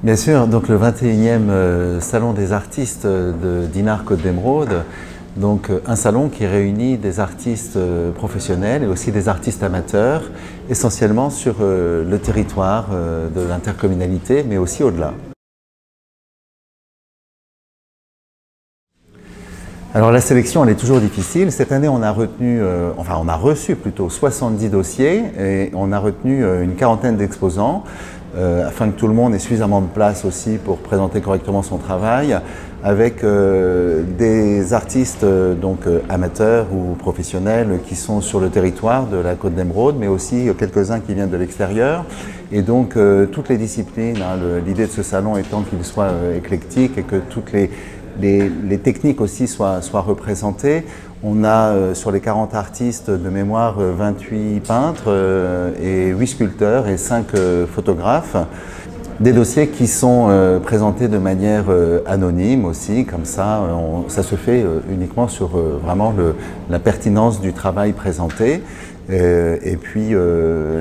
Bien sûr, donc le 21e Salon des artistes de Dinard Côte d'Émeraude, donc un salon qui réunit des artistes professionnels et aussi des artistes amateurs, essentiellement sur le territoire de l'intercommunalité, mais aussi au-delà. Alors la sélection, elle est toujours difficile. Cette année, on a reçu plutôt 70 dossiers et on a retenu une quarantaine d'exposants afin que tout le monde ait suffisamment de place aussi pour présenter correctement son travail, avec des artistes amateurs ou professionnels qui sont sur le territoire de la Côte d'Émeraude, mais aussi quelques-uns qui viennent de l'extérieur. Et donc toutes les disciplines, l'idée de ce salon étant qu'il soit éclectique et que toutes les techniques aussi soient représentées. On a sur les 40 artistes de mémoire 28 peintres et 8 sculpteurs et 5 photographes. Des dossiers qui sont présentés de manière anonyme aussi, comme ça, ça se fait uniquement sur vraiment la pertinence du travail présenté. Et puis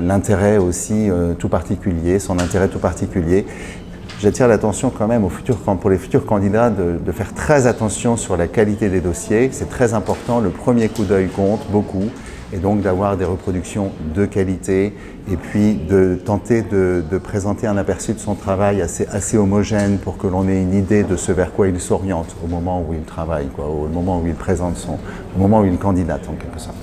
l'intérêt aussi tout particulier, son intérêt tout particulier. J'attire l'attention quand même pour les futurs candidats de faire très attention sur la qualité des dossiers. C'est très important, le premier coup d'œil compte beaucoup. Et donc d'avoir des reproductions de qualité et puis de tenter de présenter un aperçu de son travail assez homogène pour que l'on ait une idée de ce vers quoi il s'oriente au moment où il travaille, au moment où il présente au moment où il candidate en quelque sorte.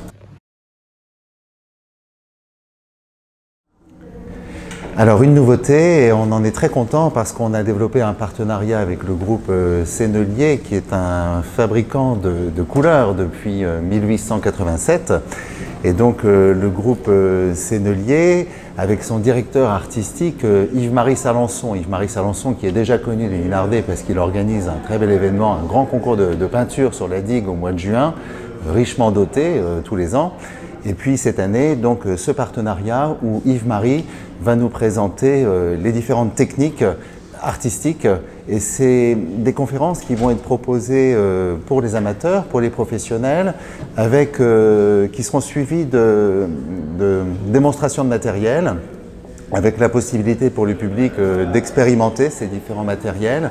Alors une nouveauté, et on en est très content parce qu'on a développé un partenariat avec le groupe Sennelier qui est un fabricant de couleurs depuis 1887. Et donc le groupe Sennelier, avec son directeur artistique Yves-Marie Salençon. Yves-Marie Salençon qui est déjà connu des Dinardais parce qu'il organise un très bel événement, un grand concours de peinture sur la digue au mois de juin, richement doté tous les ans. Et puis cette année, donc ce partenariat où Yves-Marie va nous présenter les différentes techniques artistiques, et c'est des conférences qui vont être proposées pour les amateurs, pour les professionnels, qui seront suivies de démonstrations de matériel, avec la possibilité pour le public d'expérimenter ces différents matériels.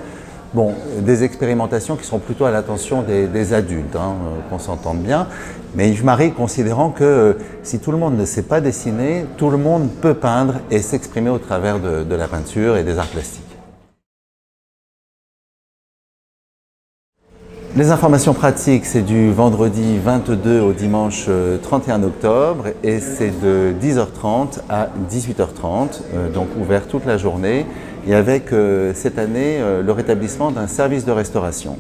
Bon, des expérimentations qui seront plutôt à l'attention des adultes, qu'on s'entende bien, mais Yves-Marie considérant que si tout le monde ne sait pas dessiner, tout le monde peut peindre et s'exprimer au travers de la peinture et des arts plastiques. Les informations pratiques, c'est du vendredi 22 au dimanche 31 octobre et c'est de 10h30 à 18h30, donc ouvert toute la journée, et avec cette année le rétablissement d'un service de restauration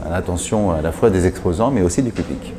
à l'attention à la fois des exposants mais aussi du public.